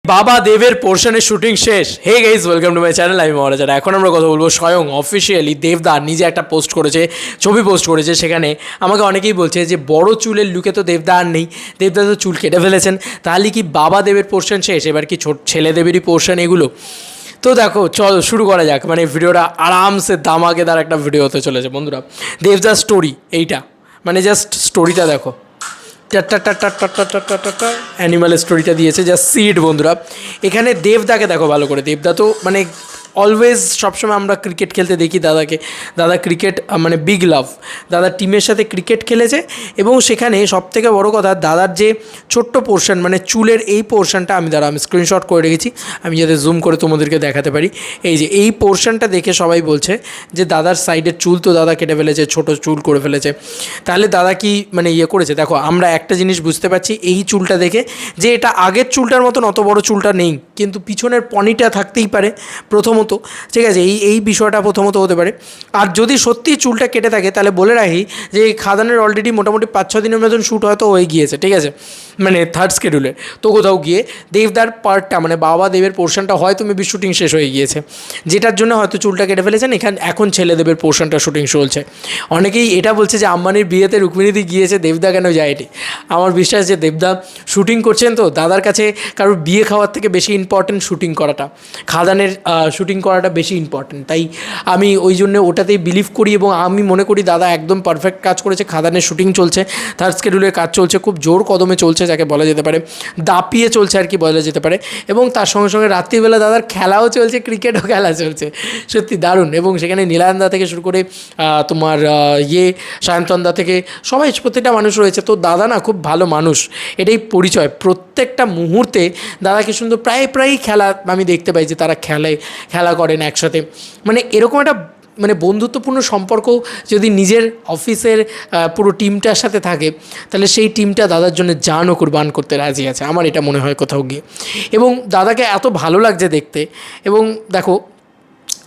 বাবা দেবের পোর্শনের শুটিং শেষ। Hey guys, welcome to my channel. আমি মহারাজা। এখন আমরা কথা বলবো স্বয়ং অফিসিয়ালি দেবদা নিজে একটা পোস্ট করেছে, ছবি পোস্ট করেছে। সেখানে আমাকে অনেকেই বলছে যে বড় চুলের লুকে তো দেবদা আর নেই, দেবদা তো চুল কেটে ফেলেছেন, তাহলে কি বাবা দেবের পোর্শন শেষ, এবার কি ছেলে দেবেরই পোর্শন এগুলো? তো দেখো, চল শুরু করা যাক। মানে ভিডিওটা আরামসে দামাকেদার একটা ভিডিও হতে চলেছে বন্ধুরা। দেবদার স্টোরি এইটা, মানে জাস্ট স্টোরিটা দেখো, অ্যানিমালের স্টোরিটা দিয়েছে, জাস্ট সিড বন্ধুরা। এখানে দেবদাকে দেখো ভালো করে। দেবদা তো মানে অলওয়েজ সবসময় আমরা ক্রিকেট খেলতে দেখি দাদাকে। দাদা ক্রিকেট মানে বিগ লাভ, দাদার টিমের সাথে ক্রিকেট খেলেছে। এবং সেখানে সবথেকে বড় কথা, দাদার যে ছোট্ট পোর্শন মানে চুলের এই পোর্শনটা, আমি স্ক্রিনশট করে রেখেছি, আমি যাতে জুম করে তোমাদেরকে দেখাতে পারি। এই যে এই পোর্শনটা দেখে সবাই বলছে যে দাদার সাইডের চুল তো দাদা কেটে ফেলেছে, ছোটো চুল করে ফেলেছে। তাহলে দাদা কি মানে ইয়ে করেছে? দেখো, আমরা একটা জিনিস বুঝতে পারছি এই চুলটা দেখে, যে এটা আগের চুলটার মতন অত বড় চুলটা নেই, কিন্তু পিছনের পনিটা থাকতেই পারে প্রথমত, ঠিক আছে? এই বিষয়টা প্রথমত হতে পারে। আর যদি সত্যিই চুলটা কেটে থাকে, তাহলে বলে রাখি যে এই খাদানের অলরেডি মোটামুটি 5-6 দিনের মতন শ্যুট হয়তো হয়ে গিয়েছে, ঠিক আছে, মানে থার্ড শিডিউলে। তো কোথাও গিয়ে দেবদার পার্টটা মানে বাবা দেবের পোর্শনটা হয়তো মেবি শুটিং শেষ হয়ে গিয়েছে, যেটার জন্য হয়তো চুলটা কেটে ফেলেছেন। এখন ছেলে দেবের পোর্শনটা শুটিং চলছে। অনেকেই এটা বলছে যে আম্বানির বিয়েতে রুক্মিণীদি গিয়েছে, দেবদা কেন যায়নি? আমার বিশ্বাস যে দেবদা শুটিং করছেন, তো দাদার কাছে কারোর বিয়ে খাওয়ার থেকে বেশি ইম্পর্টেন্ট শুটিং করাটা, খাদানের শুটিং করাটা বেশি ইম্পর্টেন্ট। তাই আমি ওই জন্য ওটাতেই বিলিভ করি, এবং আমি মনে করি দাদা একদম পারফেক্ট কাজ করেছে। খাদানের শুটিং চলছে, থার্ড শিডিউলের কাজ চলছে, খুব জোর কদমে চলছে, যাকে বলা যেতে পারে দাপিয়ে চলছে আর কি বলা যেতে পারে। এবং তার সঙ্গে সঙ্গে রাত্রিবেলা দাদার খেলাও চলছে, ক্রিকেটও খেলা চলছে, সত্যি দারুণ। এবং সেখানে নীলায়নদা থেকে শুরু করে তোমার সায়ন্তনদা থেকে সবাই, প্রত্যেকটা মানুষ রয়েছে। তো দাদা না খুব ভালো মানুষ, এটাই পরিচয়। প্রত্যেকটা মুহূর্তে দাদাকে সুন্দর প্রায়ই খেলা আমি দেখতে পাই, যে তারা খেলা করেন একসাথে। মানে এরকম একটা মানে বন্ধুত্বপূর্ণ সম্পর্ক যদি নিজের অফিসের পুরো টিমটার সাথে থাকে, তাহলে সেই টিমটা দাদার জন্য জানও কুরবান করতে রাজি আছে, আমার এটা মনে হয় কোথাও গিয়ে। এবং দাদাকে এত ভালো লাগছে দেখতে। এবং দেখো,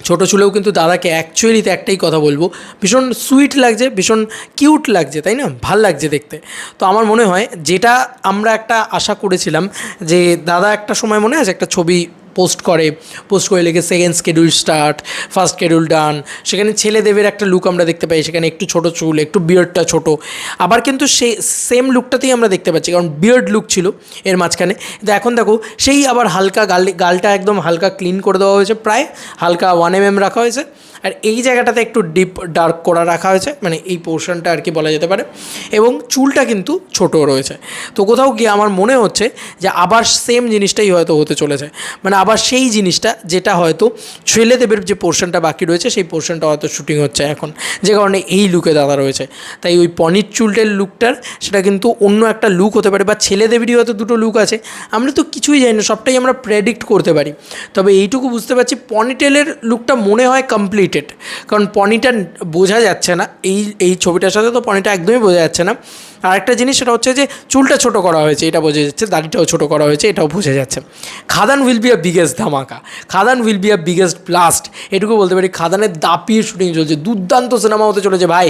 ছোটো চুলেও কিন্তু দাদাকে অ্যাকচুয়ালিতে একটাই কথা বলবো, ভীষণ সুইট লাগছে, ভীষণ কিউট লাগছে, তাই না? ভাল লাগছে দেখতে। তো আমার মনে হয় যেটা আমরা একটা আশা করেছিলাম, যে দাদা একটা সময় মনে আছে একটা ছবি পোস্ট করে লেগে second schedule start, first schedule done, সেখানে ছেলে দেবের একটা লুক আমরা দেখতে পাই, সেখানে একটু ছোটো চুল, একটু বিয়ার্ডটা ছোটো। আবার কিন্তু সেম লুকটাতেই আমরা দেখতে পাচ্ছি, কারণ বিয়ার্ড লুক ছিল এর মাঝখানে। কিন্তু এখন দেখো সেই আবার হালকা গালটা একদম হালকা ক্লিন করে দেওয়া হয়েছে, প্রায় হালকা 1 mm রাখা হয়েছে। আর এই জায়গাটাতে একটু ডিপ ডার্ক করা রাখা হয়েছে, মানে এই পোর্শনটা আর কি বলা যেতে পারে। এবং চুলটা কিন্তু ছোটো রয়েছে। তো কোথাও গিয়ে আমার মনে হচ্ছে যে আবার সেম জিনিসটাই হয়তো হতে চলেছে, মানে আবার সেই জিনিসটা যেটা হয়তো ছেলেদেবের যে পোর্শনটা বাকি রয়েছে, সেই পোর্শনটা হয়তো শুটিং হচ্ছে এখন, যে কারণে এই লুকে দাদা রয়েছে। তাই ওই পনির চুলটের লুকটার সেটা কিন্তু অন্য একটা লুক হতে পারে, বা ছেলেদেবেরই হয়তো দুটো লুক আছে। আমরা তো কিছুই জানি না, সবটাই আমরা প্রেডিক্ট করতে পারি। তবে এইটুকু বুঝতে পারছি, পনিটেলের লুকটা মনে হয় কমপ্লিটেড, কারণ পনিটা বোঝা যাচ্ছে না এই ছবিটার সাথে, তো পনিটা একদমই বোঝা যাচ্ছে না। আর একটা জিনিস সেটা হচ্ছে যে চুলটা ছোটো করা হয়েছে, এটা বোঝা যাচ্ছে, দাড়িটাও ছোটো করা হয়েছে, এটাও বোঝা যাচ্ছে। Khadaan will be a biggest ধামাকা, Khadaan will be a biggest blast, এটুকু বলতে পারি। খাদানের দাপিয়ে শুটিং চলছে, দুর্দান্ত সিনেমা হতে চলেছে ভাই।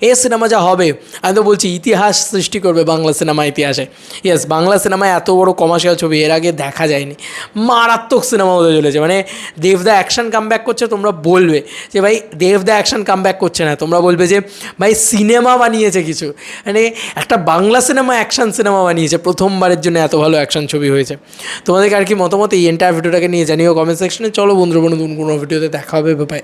এ সিনেমা যা হবে, আমি তো বলছি ইতিহাস সৃষ্টি করবে বাংলা সিনেমা ইতিহাসে। ইয়েস, বাংলা সিনেমায় এত বড় কমার্শিয়াল ছবি এর আগে দেখা যায়নি। মারাত্মক সিনেমা হতে চলেছে। মানে দেবদা অ্যাকশন কামব্যাক করছে, তোমরা বলবে যে ভাই দেবদা অ্যাকশন কামব্যাক করছে না, তোমরা বলবে যে ভাই সিনেমা বানিয়েছে কিছু, মানে একটা বাংলা সিনেমা অ্যাকশন সিনেমা বানিয়েছে, প্রথমবারের জন্য এত ভালো অ্যাকশন ছবি হয়েছে। তোমাদেরকে আর কি মতামত এই এন্টায়ার ভিডিওটাকে নিয়ে জানিও কমেন্ট সেকশনে। চলো বন্ধুরা, নতুন কোনো ভিডিওতে দেখা হবে, বাই।